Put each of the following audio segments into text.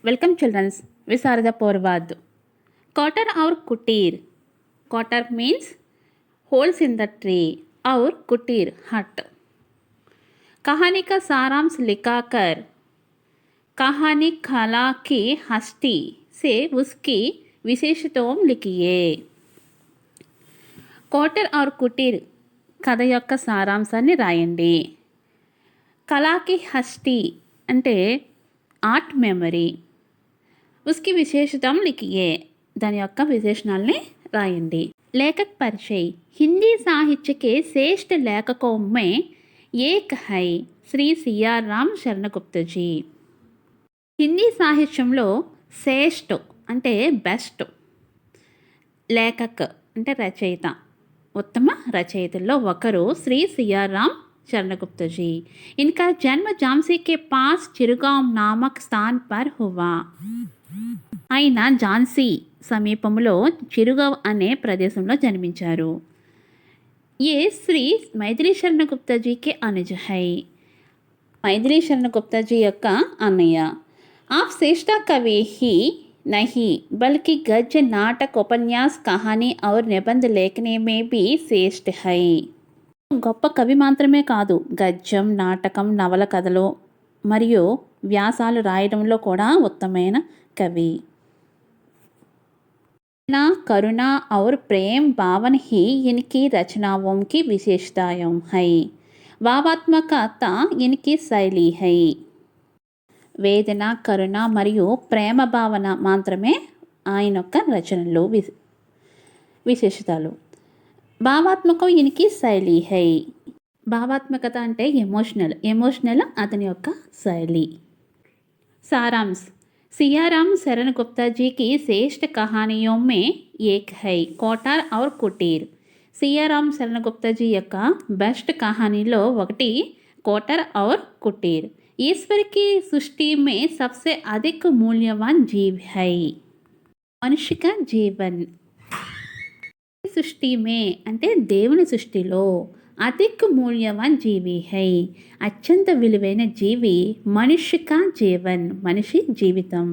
Welcome children's विशारदा पौरवाद कॉटर और कुटीर कॉटर means holes in the tree और कुटीर हट। कहानी का सारांश लिखाकर कहानी कला की हस्ती से उसकी विशेषताओं लिखिए। कॉटर और कुटीर కథ యొక్క సారాంశాన్ని రాయండి। కళాకి హస్తి అంటే ఆర్ట్ మెమరీ, उसकी विशेषताओं लिखिए, दानि యొక్క विशेषणाल्ని రాయండి। लेखक परिचय। हिंदी साहित्य के श्रेष्ठ लेखकों में एक है श्री सीआर राम शरणगुप्त जी। హిందీ సాహిత్యంలో శ్రేష్ఠ అంటే బెస్ట్, లేఖక్ అంటే రచయిత, उत्तम रचयितల్లో ఒకరు श्री सीआर राम शरणगुप्त जी। इनका जन्म झांसी के पास चिरगांव नामक स्थान पर हुआ। ఆయన ఝాన్సీ సమీపంలో చిరుగావ్ అనే ప్రదేశంలో జన్మించారు। ये श्री मैथिली शरण गुप्ता जी के अनुज है। मैथिली शरण गुप्ता जी యొక్క అన్నయ్య। आप श्रेष्ठ कवि ही नहीं बल्कि गद्य नाटक उपन्यास कहानी और निबंध लेखने में भी श्रेष्ठ है। గొప్ప కవి మాత్రమే కాదు, గద్యం, నాటకం, నవల కథలు మరియు వ్యాసాలు రాయడంలో కూడా ఉత్తమైన కవి। करुणा और प्रेम भावन ही इनकी रचनाओं की विशेषताएं है। भावात्मकता इनकी शैली है। వేదన, కరుణ మరియు ప్రేమ భావన మాత్రమే ఆయన యొక్క రచనలు విశేషతాలు। భావాత్మకం ఇనికి శైలి హై। భావాత్మకత అంటే ఎమోషనల్ అతని యొక్క శైలి। सारांश। सियाराम शरण गुप्ता जी की श्रेष्ठ कहानियों में एक है कोटार और कुटीर। सियाराम शरण गुप्ता जी యొక్క బెస్ట్ కహానీలో ఒకటి कोटार और कुटीर। ईश्वर की सृष्टि में सबसे अधिक मूल्यवान जीव है। मनुष्य का जीवन सृष्टि में అంటే దేవుని సృష్టిలో अधिक मूल्यवान जीवी है। अत्यंत विలువైన जीवी मनुष्य का जीवन, मनुष्य जीवितम।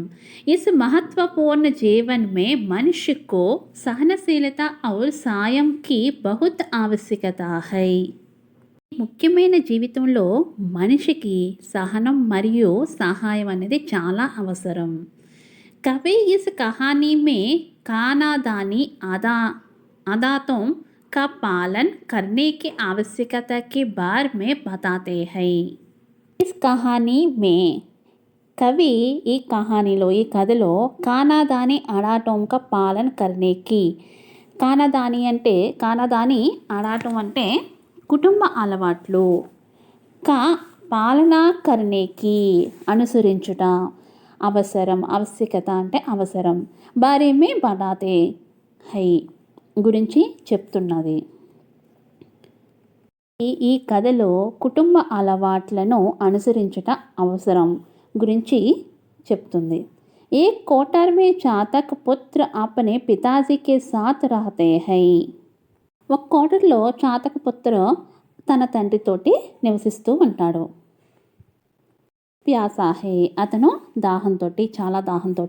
इस महत्वपूर्ण जीवन में मनुष्य को सहनशीलता और साయం की बहुत आवश्यकता है। ముఖ్యమైన జీవితంలో మనిషికి సహనం మరియు సహాయం అనేది చాలా అవసరం। कवि इस कहानी में कानादानी आदातों का पालन करने की आवश्यकता के बारे में बताते हैं। इस कहानी में कवि ఈ కహానీలో ఈ కథలో కానాదాని ఆడాటం का पालन करने की, కానాదాని అంటే కానాదాని ఆడాటం అంటే కుటుంబ అలవాట్లు, కా పాలన కర్నేకి అనుసరించుట అవసరం, ఆవశ్యకత అంటే అవసరం, బారే మే బతాతే హై గురించి చెప్తున్నది। ఈ కథలో కుటుంబ అలవాట్లను అనుసరించుట అవసరం గురించి చెప్తుంది। एक कोटर में चातक पुत्र अपने पिताजी के साथ रहते हैं। ఒక కోటర్లో చాతక పుత్ర తన తండ్రితోటి నివసిస్తూ ఉంటాడు। प्यासा है అతను దాహంతో చాలా దాహంతో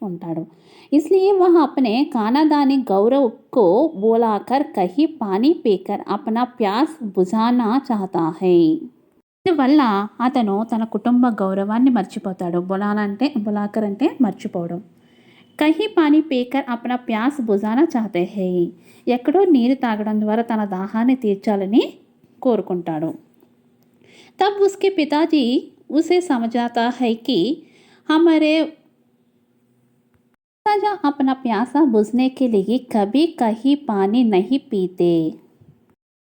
ఉంటాడు। इसलिए वह अपने खानदानी गौरव को बुलाकर कहीं पानी पीकर अपना प्यास बुझाना चाहता है। అందువల్ల అతను తన కుటుంబ గౌరవాన్ని మర్చిపోతాడు। బులాకర్ అంటే మర్చిపోవడం। కహీ పానీ పీకర్ అప్నా ప్యాస్ బుజానా చాహతే హై, ఎక్కడో నీరు తాగడం ద్వారా తన దాహాన్ని తీర్చాలని కోరుకుంటాడు। తబ్ ఉస్కే పితాజీ उसे समझाता है कि हमारे राजा अपना प्यासा बुझने के लिए कभी कहीं पानी नहीं पीते।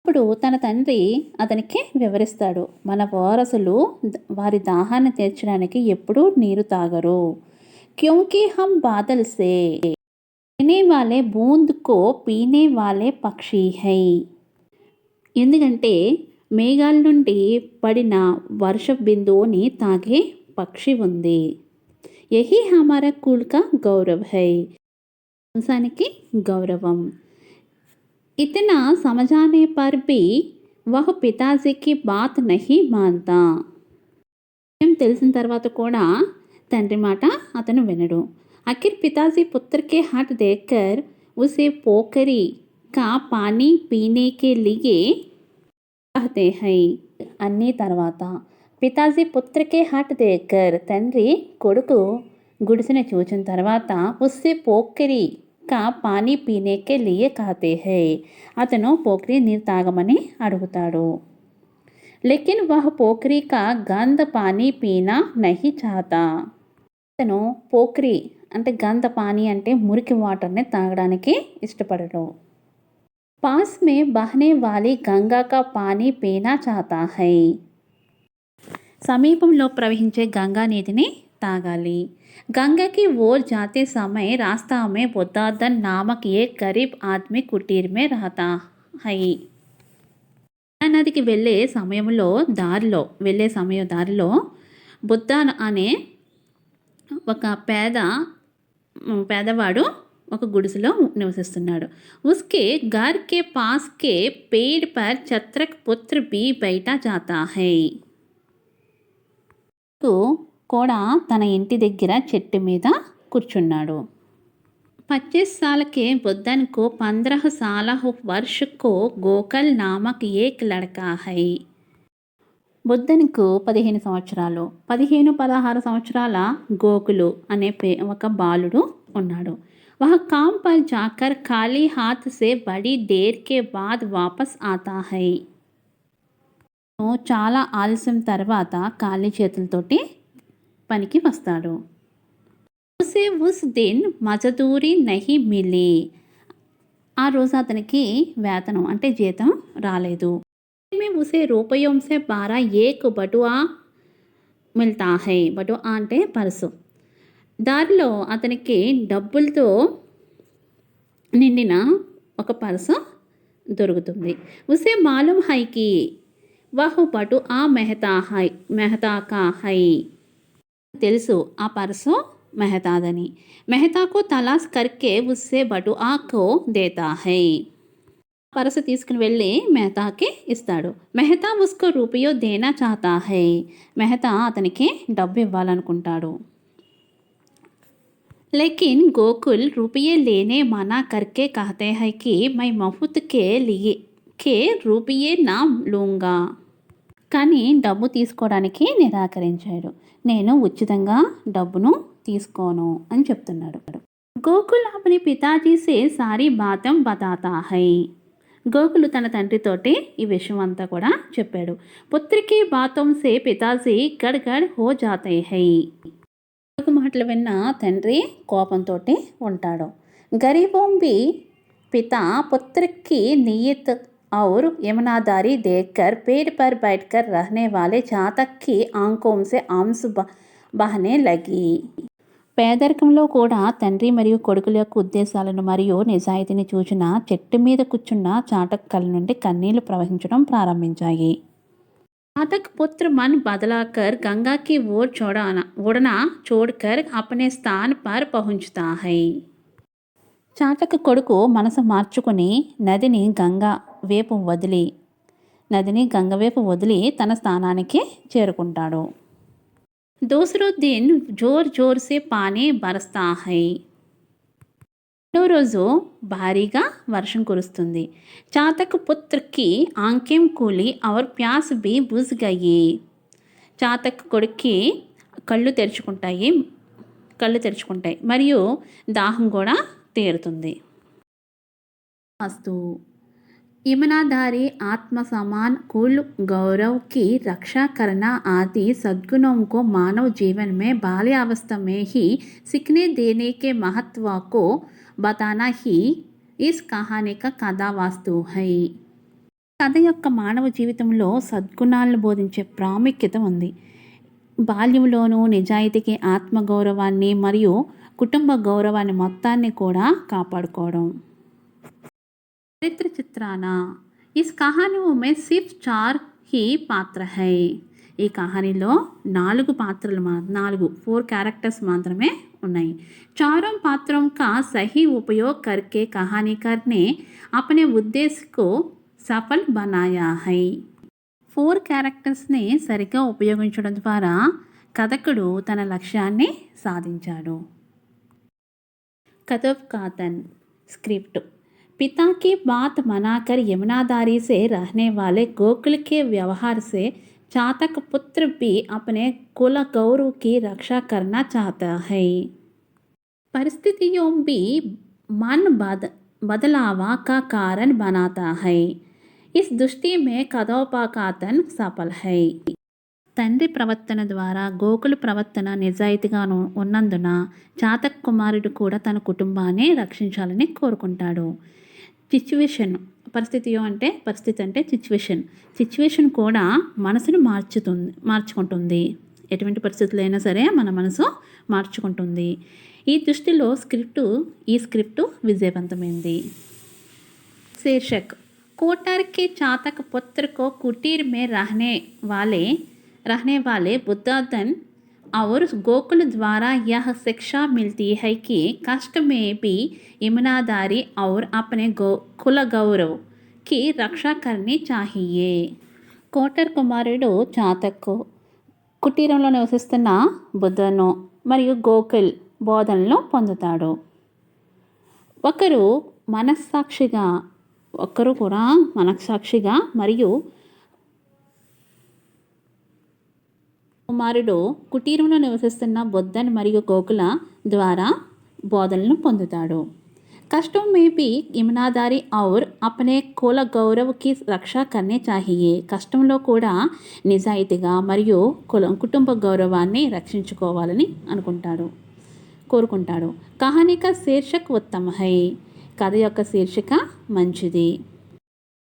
ఇప్పుడు తన తండ్రి అతనికి వివరిస్తాడు, మన వారసులు వారి దాహాన్ని తీర్చడానికి ఎప్పుడూ నీరు తాగరు। क्योंकि हम बादल से पीने वाले बूंद को पीने वाले पक्षी है। ఎందుకంటే మేఘాల నుండి పడిన వర్ష బిందువుని తాగే పక్షి ఉంది। యహీ హమారా కుల్ కా గౌరవ్ హై, వంశానికి గౌరవం। ఇతనా సమझाने पर भी वह पिताजी की बात नहीं मानता। తెలిసిన తర్వాత కూడా తండ్రి మాట అతను వినడు. आखिर पिताजी पुत्र के हाथ देखकर उसे पोखरी का पानी पीने के लिए कहते हैं. అన్ని తర్వాత పితాజీ పుత్రకే హాట్ దేకర్ తండ్రి కొడుకు గుడిసెను చూచిన తర్వాత ఉస్సే పోకరి కా పానీ పీనేకే లియే కహతే హై అతను పోకరి నీరు తాగమని అడుగుతాడు. లేకిన్ వహ్ పోకరి కా గంధ పానీ పీనా నహీ చాహతా. అతను పోకరి అంటే గంధ పానీ అంటే మురికి వాటర్ని తాగడానికి ఇష్టపడడు. పాస్ మే బహనే వాలి గంగా కా పానీ పీనా చాహతా హై. సమీపంలో ప్రవహించే గంగా నీటిని తాగాలి. गंगा की ओर जाते समय रास्ता में बुद्धादन नामक एक गरीब आदमी कुटीर में रहता है. నదికి వెళ్ళే దారిలో బుద్ధాన్ అనే ఒక పేదవాడు ఒక గుడిసెలో నివసిస్తున్నాడు. ఉస్కే घर के पास के पेड़ पर छत्रक पुत्र भी बैठा जाता है. కూడా తన ఇంటి దగ్గర చెట్టు మీద కూర్చున్నాడు. 25 साल के बुद्धन को 15 साल वर्ष को गोकल नामक एक लड़का है. బుద్ధన్కు 15 సంవత్సరాలు 16 సంవత్సరాల గోకులు అనే ఒక బాలుడు ఉన్నాడు. वह काम पर जाकर खाली हाथ से बड़ी देर के बाद वापस आता है. చాలా ఆలస్యం తర్వాత ఖాళీ చేతులతోటి పనికి వస్తాడు. ఉసే ఉస్ దిన్ మజదూరి నహీ మిలి. ఆ రోజు అతనికి వేతనం అంటే జీతం రాలేదు. ఉసే రూపాయోం సే 12 ఏక్ బటువా మిల్తా హై. బటువా అంటే పర్సు. దారిలో అతనికి డబ్బులతో నిండిన ఒక పర్సు దొరుకుతుంది. ఉసే మాలూమ్ హైకి వహు బటువా మెహతా కా హై. తెలుసు ఆ పర్సు మెహతాదని. మెహతాకు తలాస్ కర్కే ఉస్సే బటువా కో దేతా హై. పర్సు తీసుకుని వెళ్ళి మెహతాకి ఇస్తాడు. మెహతా ఉస్కో రూపాయో దేనా చాహతా హై. మెహతా అతనికి డబ్బు ఇవ్వాలనుకుంటాడు. लेकिन गोकुल रुपये लेने मना करके कहते हैं कि मैं मुफ्त के रुपये ना लूँगा. కానీ డబ్బు తీసుకోవడానికి నిరాకరించాడు. నేను ఉచితంగా డబ్బును తీసుకోను అని చెప్తున్నాడు. Gokul అపని పితాజీ say sorry బాతం బతాతా high. గోకులు తన తండ్రితోటి ఈ విషయం అంతా కూడా చెప్పాడు. పుత్రికి బాతం సే పితాజీ గడ్గడ్ హో జాతే హై. మాటలు విన్న తండ్రి కోపంతో ఉంటాడు. గరీబోం బి పితా పుత్రికి నియత్ और ईमानदारी देखकर पेड़ पर बैठकर रहने वाले चातक की आंखों से आंसू बहने लगी. పేదరికంలో కూడా తండ్రి మరియు కొడుకుల యొక్క ఉద్దేశాలను మరియు నిజాయితీని చూసిన చెట్టు మీద కూర్చున్న చాటక్ కళ్ళ నుండి కన్నీళ్లు ప్రవహించడం ప్రారంభించాయి. चातक पुत्र मन बदलाकर गंगा की ओर उड़ना छोड़कर अपने स्थान पर पहुंचता है. చాటక్ కొడుకు మనసు మార్చుకుని నదిని గంగ వైపు వదిలి తన స్థానానికి చేరుకుంటాడు. दूसरो दिन जोर जोर से पानी बरसता है. రెండో రోజు భారీగా వర్షం కురుస్తుంది. చాతక్ పుత్రకి ఆంకేం కూలి ఔర్ ప్యాస్ బి బుజ్ గయి. చాతక్ కొడుక్కి కళ్ళు తెరుచుకుంటాయి మరియు దాహం కూడా తీరుతుంది. वस्तु ईमानदारी, आत्मसम्मान, कुल गौरव की रक्षा करना आदि सद्गुणों को मानव जीवन में बाल्यावस्था में ही सीखने देने के महत्व को बताना ही इस कहानी का कथा वस्तु है. కథ యొక్క మానవ జీవితంలో సద్గుణాలను బోధించే ప్రాముఖ్యత ఉంది. బాల్యంలోనూ నిజాయితీకి, ఆత్మగౌరవాన్ని మరియు కుటుంబ గౌరవాన్ని మొత్తాన్ని కూడా కాపాడుకోవడం. चरित्र चित्राना इस कहानी में सिर्फ 4 ही पात्र है. ఈ కహానీలో 4 పాత్రలు 4 క్యారెక్టర్స్ మాత్రమే ఉన్నాయి. चारों पात्रों का सही उपयोग करके कहानीकार ने अपने उद्देश्य को सफल बनाया है. 4 క్యారెక్టర్స్ని సరిగ్గా ఉపయోగించడం ద్వారా కథకుడు తన లక్ష్యాన్ని సాధించాడు. कथोपकथन स्क्रिप्ट। पिता की बात मनाकर यमुनाधारी से रहने वाले गोकुल के व्यवहार से चातक पुत्र भी अपने कुल गौरव की रक्षा करना चाहता है। परिस्थितियों भी मन बदलावा का कारण बनाता है। इस दृष्टि में कथोपकथन सफल है। తండ్రి ప్రవర్తన ద్వారా గోకుల ప్రవర్తన నిజాయితీగా ఉన్నందున చాతక్ కుమారుడు కూడా తన కుటుంబాన్ని రక్షించాలని కోరుకుంటాడు. పరిస్థితి అంటే సిచ్యువేషన్ కూడా మనసును మార్చుకుంటుంది. ఎటువంటి పరిస్థితులైనా సరే మన మనసు మార్చుకుంటుంది. ఈ దృష్టిలో ఈ స్క్రిప్టు విజయవంతమైంది. शीर्षक कोटर के चातक पुत्र को कुटीर में रहने वाले बुद्धन और गोकुल द्वारा यह शिक्षा मिलती है कि कष्ट में भी ईमानदारी और अपने कुल गौरव की रक्षा करनी चाहिए. కోటర్ కుమారుడు చాతక్ కుటీరంలో నివసిస్తున్న బుద్ధను మరియు గోకుల్ బోధనలు పొందుతాడు. ఒకరు కూడా మనస్సాక్షిగా మరియు కుమారుడు కుటీరంలో నివసిస్తున్న బుద్ధన్ మరియు గోకుల ద్వారా బోధనలను పొందుతాడు. కష్టం में भी ईमानदारी और अपने कुल गौरव की रक्षा करनी चाहिए. కష్టంలో కూడా నిజాయితీగా మరియు కుటుంబ గౌరవాన్ని రక్షించుకోవాలని కోరుకుంటాడు. కహానీ కా శీర్షక్ ఉత్తమ హై. కథ యొక్క శీర్షిక మంచిది.